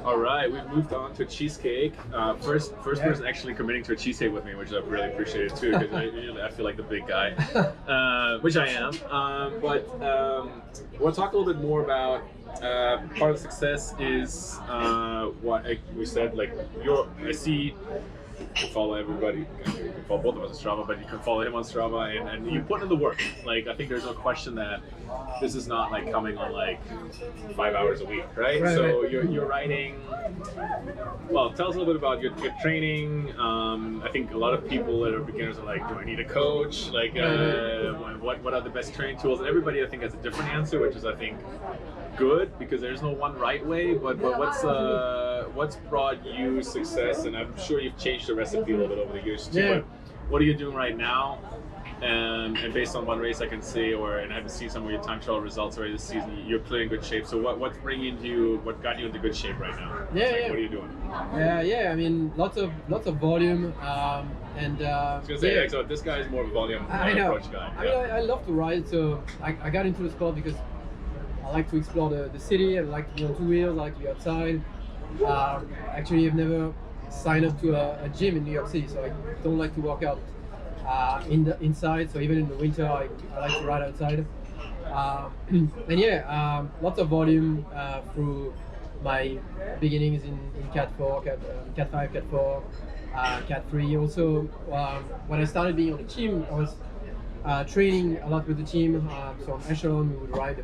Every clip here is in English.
All right, we've moved on to cheesecake. First person actually committing to a cheesecake with me, which I've really appreciated too, because usually I feel like the big guy, which I am. We'll talk a little bit more about part of success is what we said. Like I see. You can follow everybody. You can follow both of us on Strava, but you can follow him on Strava, and you put in the work. Like I think there's no question that this is not like coming on like 5 hours a week, right? So you're writing. Well, tell us a little bit about your training. I think a lot of people that are beginners are like, do I need a coach? Like, what are the best training tools? And everybody I think has a different answer, which is I think good because there's no one right way. But what's brought you success? And I'm sure you've changed the recipe a little bit over the years too. Yeah. But what are you doing right now? And based on one race I can see, and I've seen some of your time trial results already this season, you're clearly in good shape. So what got you into good shape right now? Yeah, like, what are you doing? I mean, lots of volume, and I was gonna say, so this guy is more of a volume approach guy. I mean, I love to ride, so I got into the sport because I like to explore the city. I like to be on two wheels. I like to be outside. Actually, I've never signed up to a gym in New York City, so I don't like to work out inside. So even in the winter, I like to ride outside. Lots of volume through my beginnings in Cat 4, Cat 5, Cat 4, Cat 3. Also, when I started being on the team, I was training a lot with the team. So on Echelon, we would ride,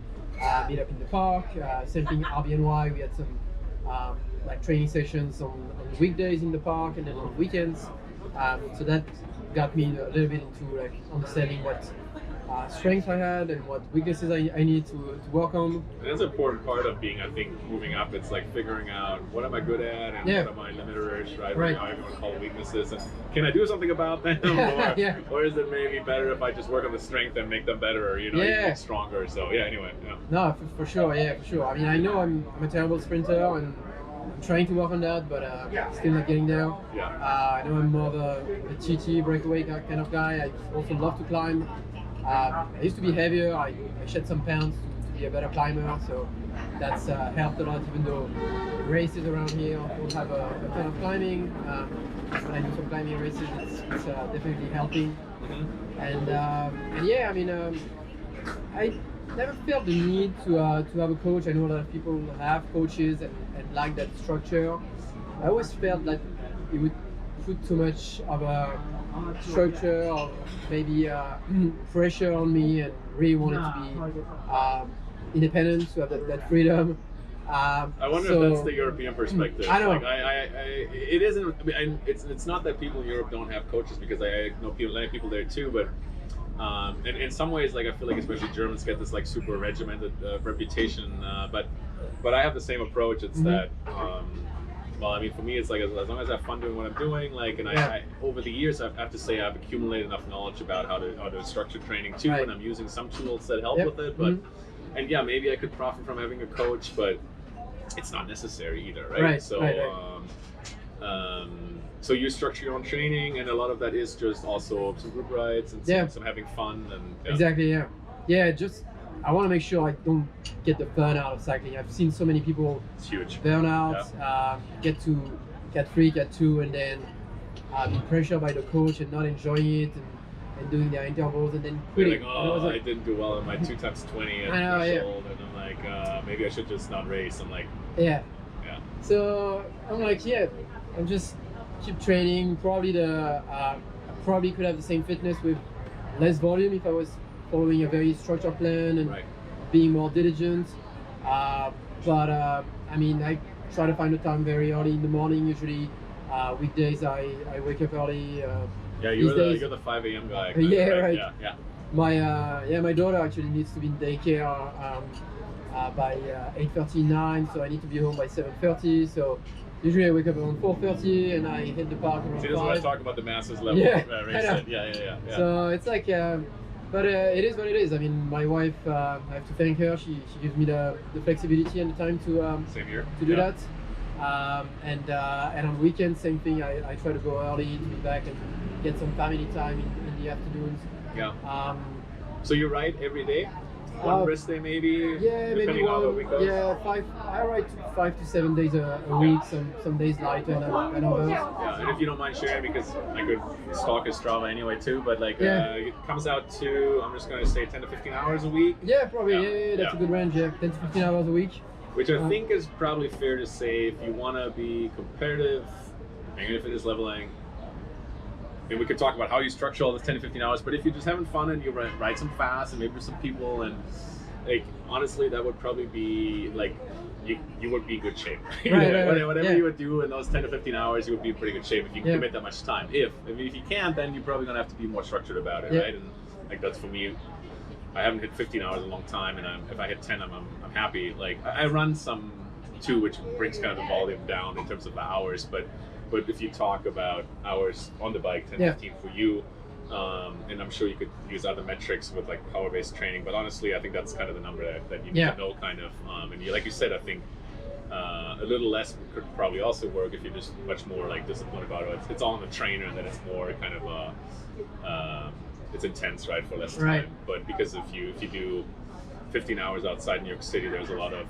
meet up in the park. Same thing, RBNY, we had some like training sessions on weekdays in the park and then on weekends. So that got me a little bit into like understanding what strengths I had and what weaknesses I need to work on. And that's an important part of being, I think, moving up. It's like figuring out what am I good at and what are my limiters, right? Or how everyone call weaknesses, and can I do something about them, or is it maybe better if I just work on the strength and make them better, or even stronger? So anyway. No, for sure. I mean, I know I'm a terrible sprinter and I'm trying to work on that, but still not getting there. I know I'm more of a TT breakaway kind of guy. I also love to climb. I used to be heavier. I shed some pounds to be a better climber, so that's helped a lot. Even though races around here don't have a ton of climbing, when I do some climbing races, it's definitely helping. And I mean, I never felt the need to have a coach. I know a lot of people have coaches and like that structure. I always felt that it would put too much of a structure or maybe pressure on me, and really wanted to be independent, to have that freedom. I wonder if that's the European perspective. I know. Like, it isn't. I mean, it's not that people in Europe don't have coaches, because I know many people there too, but. And in some ways, like I feel like especially Germans get this like super regimented reputation, but I have the same approach. It's that, well, I mean, for me, it's like as long as I have fun doing what I'm doing, like, and I over the years, I have to say I've accumulated enough knowledge about how to structure training too, and I'm using some tools that help with it. But and maybe I could profit from having a coach, but it's not necessary either, right? So you structure your own training, and a lot of that is just also some group rides and some having fun and exactly. Just I want to make sure I don't get the burnout of cycling. I've seen so many people burn out, get to Cat 3, Cat 2, and then be pressured by the coach and not enjoying it and doing their intervals and then quitting. Like, I didn't do well in my 2x20 at threshold, and I'm like, maybe I should just not race. I'm like, So I'm like, I'm just keep training. Probably probably could have the same fitness with less volume if I was following a very structured plan and being more diligent. But I mean, I try to find the time very early in the morning. Usually, weekdays I wake up early. You're the 5 a.m. guy. My daughter actually needs to be in daycare by 8:39, so I need to be home by 7:30. So usually I wake up around 4:30 and I hit the park around 5. She doesn't want to talk about the masses level. So it's like, but it is what it is. I mean, my wife, I have to thank her. She gives me the flexibility and the time to Same here. To do that. And on weekends, same thing. I try to go early to be back and get some family time in the afternoons. So you ride every day? one rest day maybe. Yeah, maybe depending on how the one. week goes. Yeah, five. I write 5 to 7 days a week. Some days lighter than others. Yeah, and if you don't mind sharing, because I could stalk his Strava anyway too, but like it comes out to, I'm just going to say 10 to 15 hours a week. Yeah, probably. Yeah, that's a good range. Yeah, 10 to 15 hours a week. Which I think is probably fair to say if you want to be competitive, and if it is leveling. And we could talk about how you structure all this 10 to 15 hours, but if you're just having fun and you ride some fast and maybe with some people, and like honestly, that would probably be like you would be in good shape. Whatever you would do in those 10 to 15 hours, you would be in pretty good shape if you can commit that much time. If you can't, then you're probably gonna have to be more structured about it, right? And like that's for me. I haven't hit 15 hours in a long time, and if I hit 10, I'm happy. Like I run some too, which brings kind of the volume down in terms of the hours, but if you talk about hours on the bike, 10, 15 for you, and I'm sure you could use other metrics with like power-based training, but honestly, I think that's kind of the number that you need to know kind of. And like you said, I think a little less could probably also work if you're just much more like disciplined about it. It's all on the trainer, and then it's more kind of it's intense, right, for less time. But because if you do 15 hours outside New York City, there's a lot of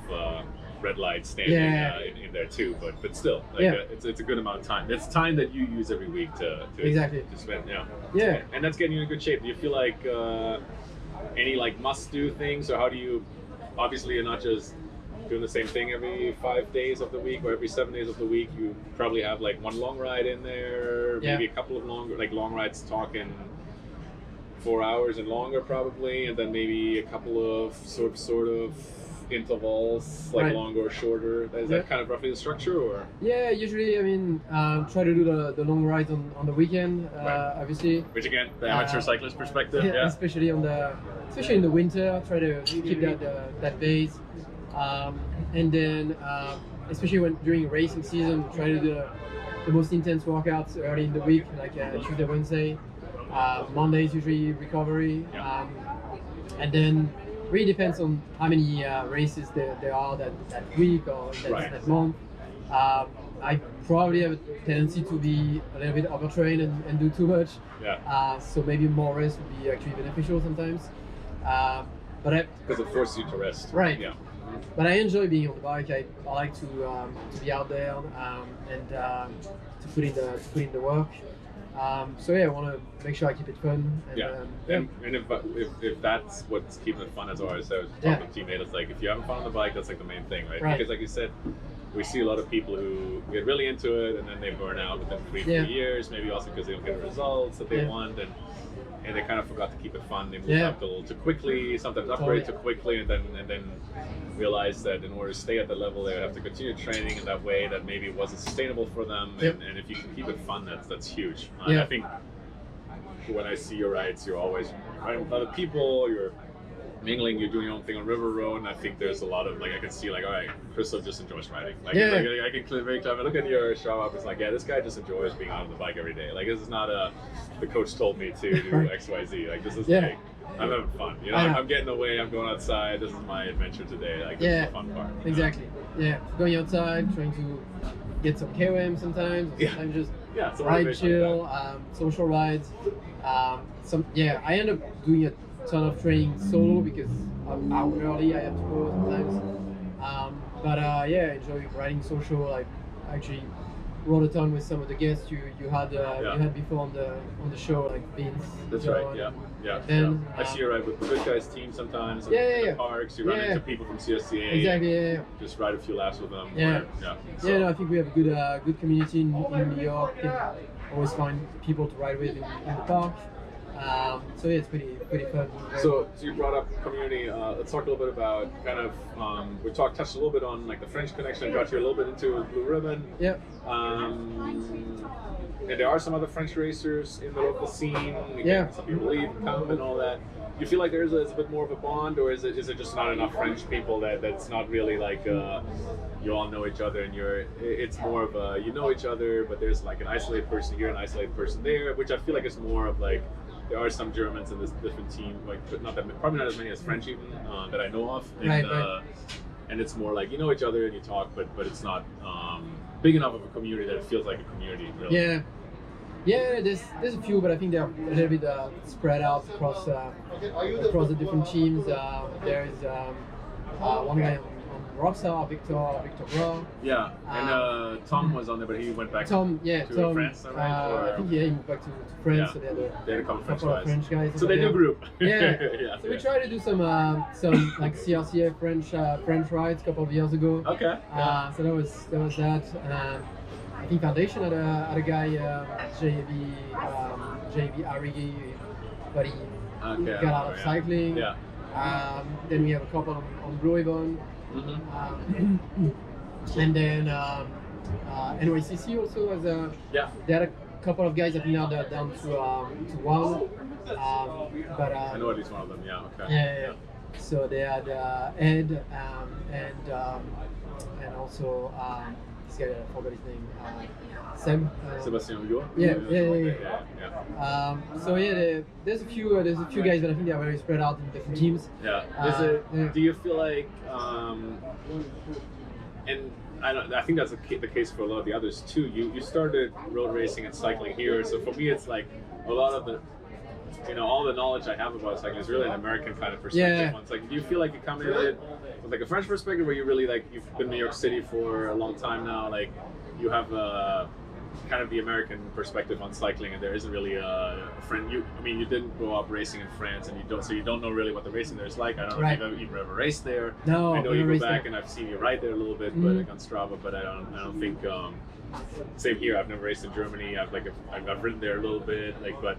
red lights standing in there too, but still, like it's a good amount of time. It's time that you use every week to spend. And that's getting you in good shape. Do you feel like any like must-do things, or how do you? Obviously, you're not just doing the same thing every 5 days of the week or every 7 days of the week. You probably have like one long ride in there, maybe a couple of long rides, talking 4 hours and longer probably, and then maybe a couple of sort of intervals, like longer or shorter. Is that kind of roughly the structure, or? Yeah, usually, I mean, try to do the long rides on the weekend, obviously. Which again, the amateur cyclist perspective, especially in the winter, try to keep that pace, and then especially during racing season, try to do the most intense workouts early in the week, like Tuesday, Wednesday. Mondays usually recovery, and then really depends on how many races there are that week or that month. I probably have a tendency to be a little bit overtrained and do too much. So maybe more rest would be actually beneficial sometimes. But because it forces you to rest. Right. Yeah. But I enjoy being on the bike. I like to be out there and to put in the work. So I want to make sure I keep it fun. And, and if that's what's keeping it fun, as always, I was talking to teammates, it's like if you're having fun on the bike, that's like the main thing, right? Because like you said, we see a lot of people who get really into it and then they burn out within 3 years, maybe also because they don't get the results that they want, and they kind of forgot to keep it fun. They move up a little too quickly, sometimes upgrade too quickly, and then realize that in order to stay at the level, they would have to continue training in that way that maybe wasn't sustainable for them. And if you can keep it fun, that's huge. I think when I see your rides, you're always riding with other people, you're mingling, you're doing your own thing on River Road, and I think there's a lot of, like, I can see, like, all right, Christophe just enjoys riding. Like, I can very clearly look at your Strava, it's like, this guy just enjoys being out on the bike every day. Like, this is not the coach told me to do X, Y, Z. Like, this is like, I'm having fun. You know, I'm getting away, I'm going outside, this is my adventure today. Like, this is the fun part. Exactly. Going outside, trying to get some KOM sometimes, sometimes just ride, chill, like social rides. I end up doing a ton of training solo because of how early I have to go sometimes. But I enjoy riding social. I actually rode a ton with some of the guests you had before on the show, like Vince. That's Joe, right. And I see you ride with the Good Guys team sometimes. In the parks, you run into people from CSCA. Exactly. Just ride a few laps with them. I think we have a good community in New York. You can always find people to ride with in the park. So it's pretty fun. So you brought up community. Let's talk a little bit about kind of we touched a little bit on like the French connection. Got you a little bit into Blue Ribbon. And there are some other French racers in the local scene. Some people leave, come, and all that. Do you feel like there's a bit more of a bond, or is it just not enough French people that's not really like you all know each other and it's more of a you know each other, but there's like an isolated person here, an isolated person there, which I feel like is more of like. There are some Germans in this different team, like probably not as many as French even that I know of, and it's more like you know each other and you talk, but it's not big enough of a community that it feels like a community. Really. Yeah, there's a few, but I think they're a little bit spread out across the different teams. There's one guy on Rockstar, Victor Bra. Yeah, and Tom was on there, but he went back Tom, to France, right? Or, I think he moved back to France. Yeah. So they had a couple of French guys. So they do group. Yeah. Yeah. So we tried to do some like CRCA French rides a couple of years ago. Okay. So that was that. I think Foundation had a guy, JV Arrighi, but he got out of cycling. Yeah. Then we have a couple on Blue Ribbon. And then NYCC also has a. Yeah. They had a couple of guys. I think now they're down to one. But I know at least one of them. Yeah. Okay. Yeah. So they had Ed and also this guy, I forgot his name. Seb. Sebastian Hugo. Yeah. So yeah, there's a few guys, but I think they are very spread out in different teams. Yeah. Do you feel like and I think that's the case for a lot of the others too. You started road racing and cycling here, so for me it's like a lot of the, all the knowledge I have about cycling is really an American kind of perspective. Yeah. It's like, do you feel like you come in it with like a French perspective, where you really like, you've been in New York City for a long time now, like you have kind of the American perspective on cycling, and there isn't really a friend. You didn't grow up racing in France, and you don't know really what the racing there is like. I don't know if you've ever raced there. No, I know you go back there. and I've seen you ride there a little bit, but like on Strava. But I don't think. Same here. I've never raced in Germany. I've ridden there a little bit, but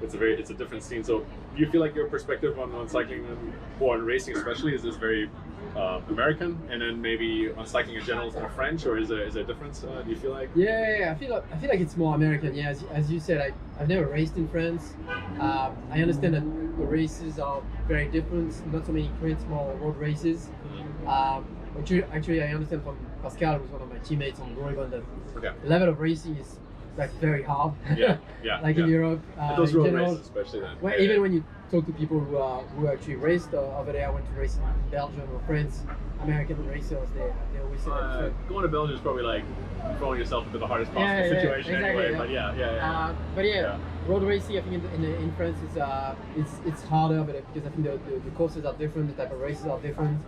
it's a different scene. So do you feel like your perspective on cycling or on racing especially is this very American, and then maybe on cycling in general is more French, or is there a difference? Do you feel like? Yeah, I feel like it's more American. Yeah, as you said, I've never raced in France. I understand that the races are very different. Not so many crits, more road races. Actually, I understand from Pascal, who's one of my teammates on Royban, that the level of racing is like very hard. Yeah. In Europe. Those road general, races, especially then. Even when you talk to people who actually raced over there, went to race in Belgium or France, American racers, they always say that. Going to Belgium is probably like throwing yourself into the hardest possible situation anyway. But road racing, I think in France it's harder, but because I think the courses are different, the type of races are different.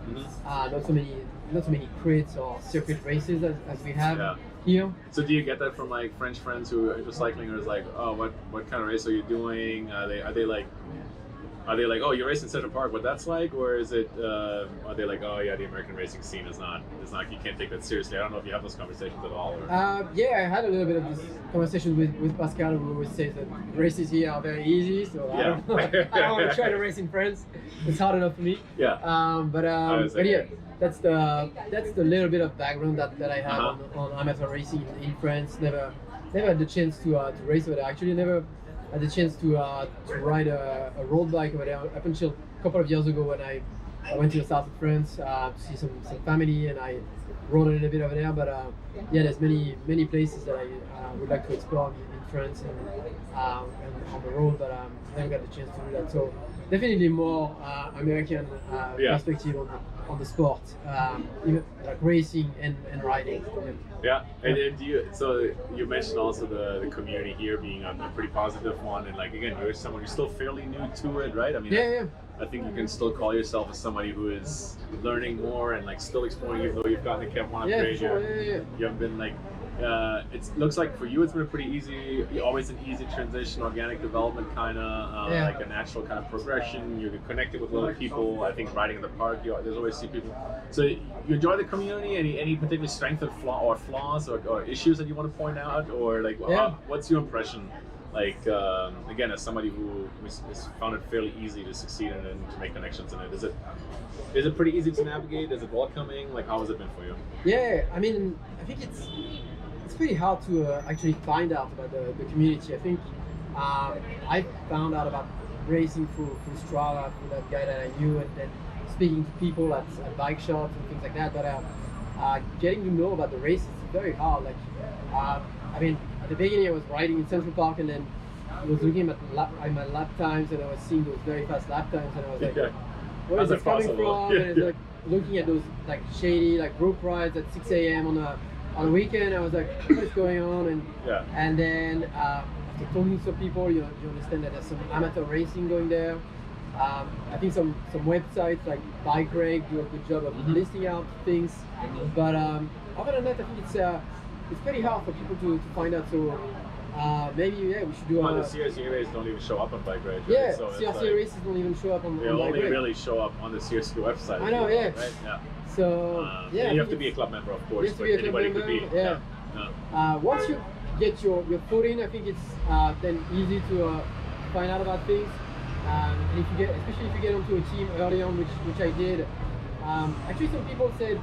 Not so many crits or circuit races as we have here. So do you get that from like French friends who are into cycling, or is like, oh, what kind of race are you doing? Are they like, oh, you're racing Central Park, what that's like, or is it? Are they like, oh yeah, the American racing scene is not, you can't take that seriously? I don't know if you have those conversations at all. Or... I had a little bit of this conversation with Pascal, who always says that races here are very easy. So I don't want to try to race in France. It's hard enough for me. Yeah. But yeah, that's the little bit of background that I have on amateur racing in France. Never had the chance to race over there. Actually, never had the chance to ride a road bike over there up until a couple of years ago when I went to the south of France to see some family, and I rode a little bit over there. But there's many places that I would like to explore in France and on the road, but never got the chance to do that. So definitely more American perspective on the sport, even like racing and riding. Yeah, and you mentioned also the community here being a pretty positive one, and like again, you're someone who's still fairly new to it, right? I mean, I think you can still call yourself as somebody who is learning more and like still exploring, even though you've gotten to Camp 1 upgrade. You haven't been like. It looks like for you it's been a pretty easy, always an easy transition, organic development kind of, like a natural kind of progression. You're connected with a lot of people. I think riding in the park, there's always see people. So you enjoy the community. Any particular strength or flaws or issues that you want to point out, or like what's your impression? Like again, as somebody who has found it fairly easy to succeed in it and to make connections in it, is it pretty easy to navigate? Is it welcoming? Like how has it been for you? Yeah, I mean, I think it's pretty hard to actually find out about the community. I think I found out about racing through Strava, through that guy that I knew, and then speaking to people at bike shops and things like that. But getting to know about the race is very hard. Like, I mean, at the beginning I was riding in Central Park, and then I was looking at my lap times, and I was seeing those very fast lap times, and I was like, where is it coming from? And it's like looking at those like shady like group rides at 6 a.m. on a weekend. I was like, what is going on? And then I after talking to some people, you understand that there's some amateur racing going there. I think some websites like Bike Rake do a good job of listing out things, but other than that, I think it's pretty hard for people to find out. So maybe we should do the CRC races don't even show up on Bike Rake. Right? Yeah, so CRC races don't even show up on they Bike only Rake. really show up on the CRC website. I know, yeah. Right? Yeah. So you have to be a club member, of course, but anybody could be. Yeah. Once you get your foot in, I think it's then easy to find out about things. And if you especially if you get onto a team early on, which I did. Actually, some people said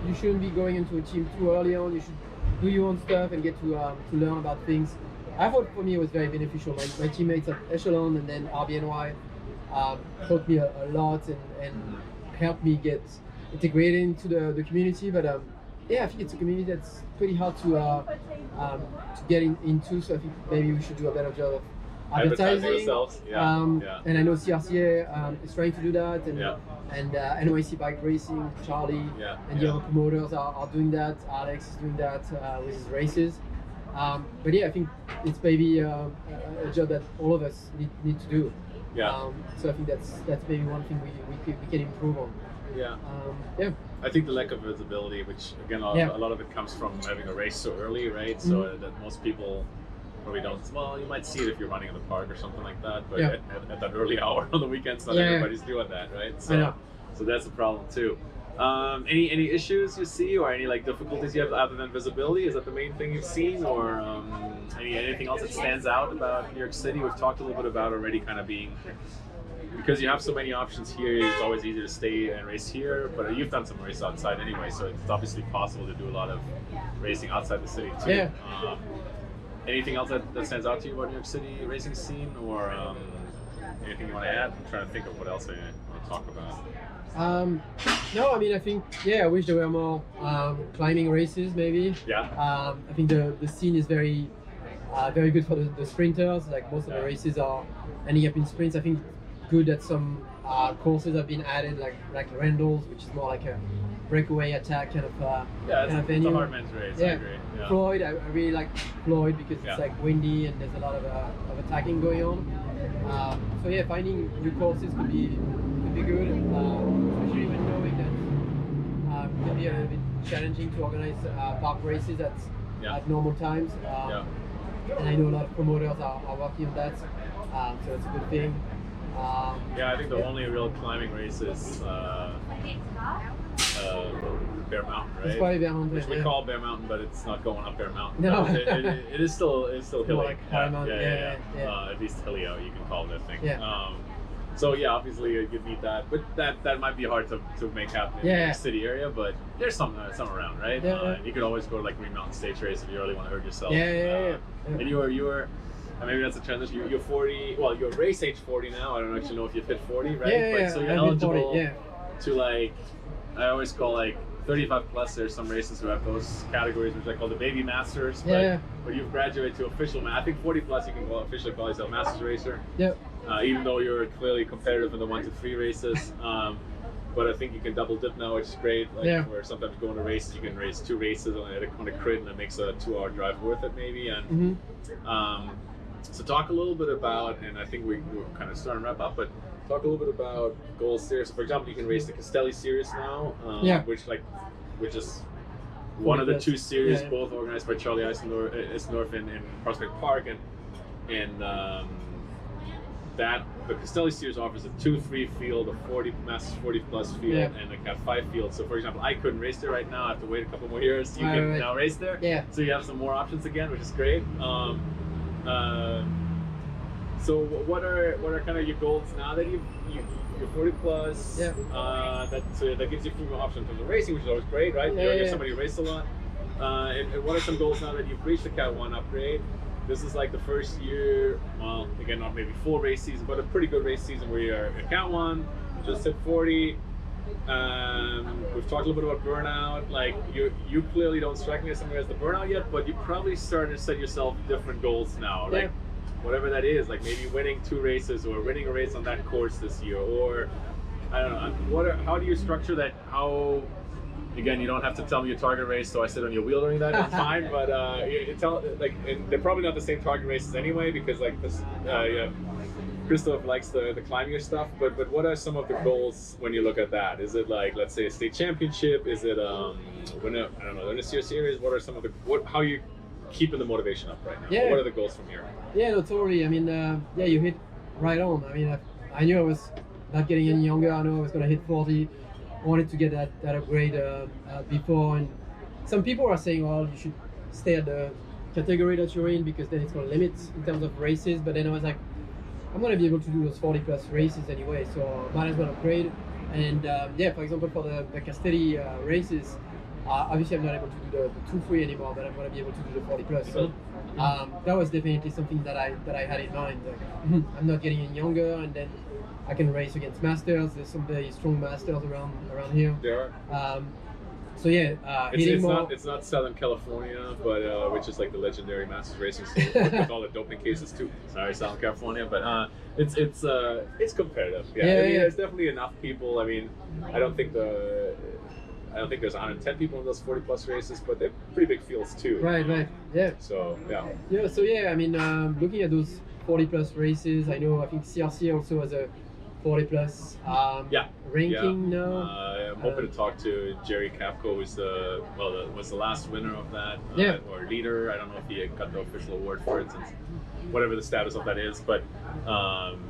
you shouldn't be going into a team too early on. You should do your own stuff and get to learn about things. I thought for me it was very beneficial. My teammates at Echelon and then RBNY taught me a lot and helped me get integrated into the community. But I think it's a community that's pretty hard to get into. So I think maybe we should do a better job of advertising ourselves. And I know CRCA is trying to do that, and NYC Bike Racing, Charlie, and the other promoters are doing that. Alex is doing that with his races. But I think it's maybe a job that all of us need to do. So I think that's maybe one thing we can improve on. I think the lack of visibility, which again a lot of it comes from having a race so early, right? So that most people probably don't. Well, you might see it if you're running in the park or something like that, but at that early hour on the weekends, not everybody's doing that, right? So that's a problem too. Any issues you see, or any like difficulties you have other than visibility? Is that the main thing you've seen, or anything else that stands out about New York City? We've talked a little bit about already, kind of being, because you have so many options here, it's always easier to stay and race here, but you've done some race outside anyway, so it's obviously possible to do a lot of racing outside the city too. Anything else that stands out to you about New York City racing scene, or anything you want to add? I'm trying to think of what else I want to talk about. No, I think I wish there were more climbing races maybe. I think the scene is very good for the sprinters. Like most of the races are ending up in sprints. I think it's good that some courses have been added, like Randall's, which is more like a breakaway attack kind of venue. It's a hard men's race. I agree. Floyd, I really like Floyd because it's like windy and there's a lot of attacking going on. So finding new courses could be good, especially when knowing that it can be a bit challenging to organize park races at normal times. And I know a lot of promoters are working on that, so it's a good thing. I think the only real climbing race is Bear Mountain, right? It's probably Bear Mountain, which we call Bear Mountain, but it's not going up Bear Mountain. No, it is still hilly. Like High Mountain. At least hilly, you can call it, I think. So obviously you need that, but that might be hard to make happen in the city area. But there's some around, right? You could always go to like Green Mountain Stage Race if you really want to hurt yourself. And you were. And maybe that's a transition. You're 40. Well, you're race age 40 now. I don't actually know if you've hit 40, right? So you're eligible to like. I always call like 35 plus. There's some races who have those categories, which I call the baby masters. But you've graduated to official. I think 40 plus you can officially call yourself a masters racer. Even though you're clearly competitive in the 1 to 3 races. But I think you can double dip now, which is great. Where sometimes going to races, you can race 2 races on a crit, and it makes a 2-hour drive worth it, maybe. And so talk a little bit about, and I think we're kind of starting to wrap up, but talk a little bit about goals series. For example, you can race the Castelli series now, which is one of the 2 series, both organized by Charlie Eisendorf in Prospect Park, and that the Castelli series offers a 2-3 field, a 40 Masters 40 plus field, and a Cat 5 field. So for example, I couldn't race there right now. I have to wait a couple more years. You can now race there. So you have some more options again, which is great. So what are kind of your goals now that you're 40 plus? That gives you a few more options from the racing, which is always great, right? You're somebody who races a lot. And what are some goals now that you've reached the Cat 1 upgrade? This is like the first year, well, again, not maybe full race season, but a pretty good race season where you're at Cat 1, just hit 40. We've talked a little bit about burnout. Like you clearly don't strike me as someone who has the burnout yet, but you probably started to set yourself different goals now. Like whatever that is, like maybe winning 2 races or winning a race on that course this year, or I don't know. How do you structure that? How again, you don't have to tell me your target race, so I sit on your wheel during that. It's fine, but and they're probably not the same target races anyway, because like this, yeah, Christophe likes the climbing stuff. But what are some of the goals when you look at that? Is it like, let's say, a state championship? Is it win a, I don't know, win a series? What are some of the how are you keeping the motivation up right now? Yeah. What are the goals from here? Yeah, no, totally. I mean, yeah, you hit right on. I mean, I knew I was not getting any younger. I knew I was going to hit 40. Wanted to get that upgrade before. And some people are saying, well, you should stay at the category that you're in because then it's going to limit in terms of races. But then I was like, I'm going to be able to do those 40 plus races anyway, so might as well upgrade. And yeah, for example, for the Castelli races, obviously I'm not able to do the 2-3 anymore, but I'm going to be able to do the 40 plus. So that was definitely something that I had in mind. Like, I'm not getting any younger, and then I can race against masters. There's some very strong masters around here. There are. So yeah, it's not Southern California, but which is like the legendary Masters racing scene with all the doping cases too. Sorry, Southern California, but it's competitive. Yeah, I mean, there's definitely enough people. I mean, I don't think there's 110 people in those 40 plus races, but they're pretty big fields too. Right, yeah. So yeah. Yeah, so yeah, I mean, looking at those 40 plus races, I think CRC also has a 40 plus ranking now. I'm hoping to talk to Jerry Capco, who's was the last winner of that, or leader. I don't know if he got the official award for it, since whatever the status of that is. But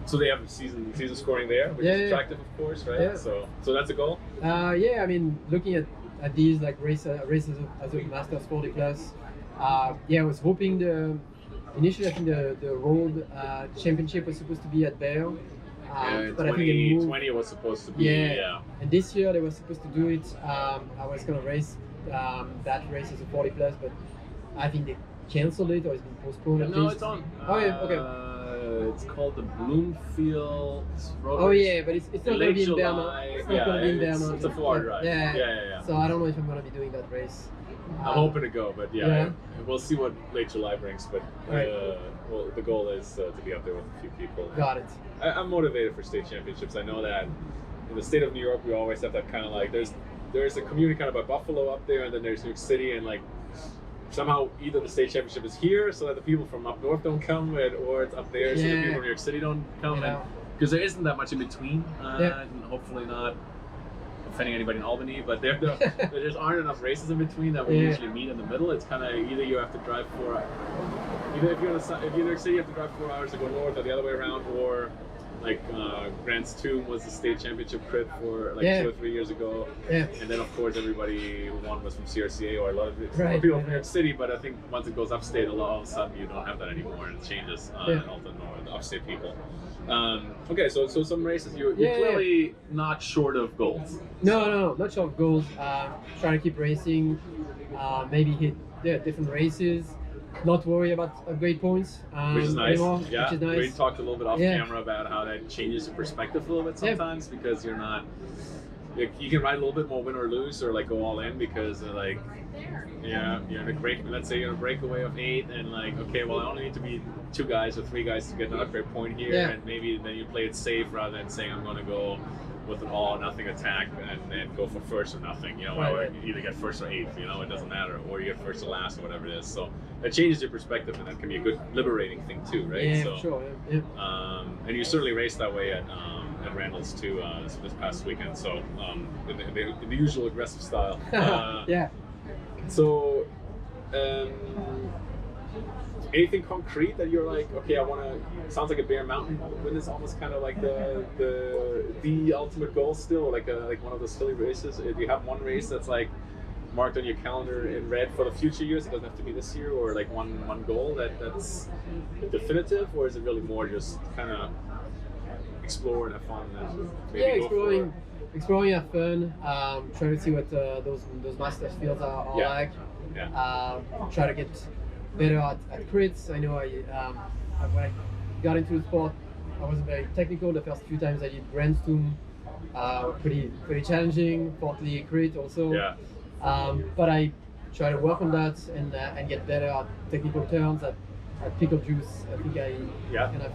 so they have season scoring there, which is attractive, of course, right? Yeah. So that's a goal. Yeah, I mean, looking at these like races as a Masters 40 plus. Yeah, I was hoping initially I think the World Championship was supposed to be at Bale. But 2020 was supposed to be, And this year they were supposed to do it. I was going to race that race as a 40 plus, but I think they cancelled it or it's been postponed at least. No, it's on. Oh yeah, okay. It's called the Bloomfield Road. Oh yeah, but it's not going to be in July. Berna. It's not going to be in Berna. It's a 4 drive. Yeah. So I don't know if I'm going to be doing that race. I'm hoping to go, but we'll see what late July brings. But well, the goal is to be up there with a few people. Got it. I'm motivated for state championships. I know that in the state of New York, we always have that kind of like there's a community kind of by Buffalo up there, and then there's New York City, and like somehow either the state championship is here so that the people from up north don't come, or it's up there so the people from New York City don't come, because there isn't that much in between, and hopefully not offending anybody in Albany, but there just aren't enough races in between that we usually meet in the middle. It's kind of either you have to drive either if you're in New York City, you have to drive 4 hours to go north, or the other way around, or like Grant's Tomb was the state championship crit for like 2 or 3 years ago, and then of course everybody who won was from CRCA or a lot of people from New York City. But I think once it goes upstate, all of a sudden you don't have that anymore, and it changes and all the upstate people. Okay, so some races you're clearly not short of goals. No, not short of goals. Trying to keep racing, maybe hit different races. Not worry about upgrade points, which is nice. Anymore, yeah, which is nice. We talked a little bit off camera about how that changes your perspective a little bit sometimes, because you're not. You can ride a little bit more win or lose, or like go all in, because like, you're in a break. Let's say you're in a breakaway of 8, and like, okay, well, I only need to be 2 guys or 3 guys to get an upgrade point here, and maybe then you play it safe rather than saying I'm going to go with an all or nothing attack and go for first or nothing, or you either get first or 8th, it doesn't matter, or you get first or last or whatever it is. So that changes your perspective, and that can be a good liberating thing too, right? Yeah, so, for sure. And you certainly raced that way at Randall's too this past weekend. So in the usual aggressive style. So. Anything concrete that you're like, okay, I want to? Sounds like a Bear Mountain win is almost kind of like the ultimate goal still, like one of those Philly races. Do you have one race that's like marked on your calendar in red for the future years? It doesn't have to be this year, or like one goal that's definitive, or is it really more just kind of explore and have fun? And maybe exploring, have fun. Trying to see what those Masters fields are like. Try to get better at crits. I know when I got into the sport, I wasn't very technical. The first few times I did Grand's Tomb, pretty challenging. 40 crit also. But I try to work on that and get better at technical turns, at pickle juice. I think I kind of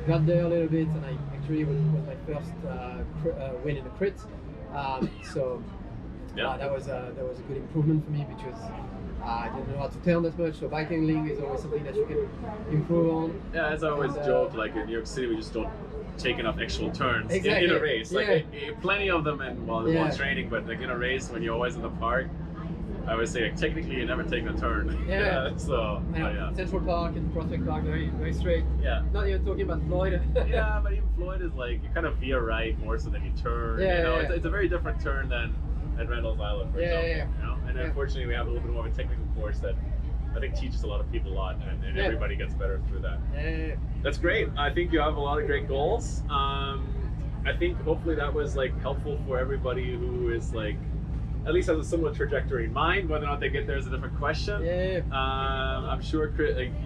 got there a little bit, and I actually was my first win in the crit. So Yeah. That was a good improvement for me because I didn't know how to turn that much. So bike handling is always something that you can improve on. Yeah, as I always joke, like in New York City, we just don't take enough actual turns Exactly. in a race. Like Yeah. plenty of them while Yeah. training, but like in a race when you're always in the park, I would say like, technically you never take a turn. Yeah. So yeah. Central Park and Prospect Park, very straight. Yeah. Not even talking about Floyd. Yeah, but even Floyd is like you kind of veer right more so than you turn. Yeah, you know, yeah. It's a very different turn than at Randall's Island, for example. Yeah. You know, and unfortunately we have a little bit more of a technical course that I think teaches a lot of people a lot, and everybody gets better through that. Yeah. That's great. I think you have a lot of great goals. I think hopefully that was like helpful for everybody who is like at least has a similar trajectory in mind. Whether or not they get there is a different question. Yeah. I'm sure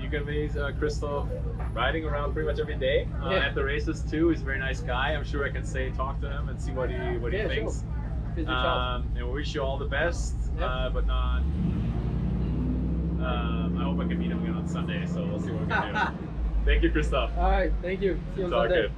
you can meet Christophe riding around pretty much every day at the races too. He's a very nice guy. I'm sure I can talk to him and see what he thinks. Sure. And we wish you all the best. Yep. But not. I hope I can meet him again on Sunday. So we'll see what we can do. Thank you, Christophe. All right. Thank you. See you on Talk Sunday. good.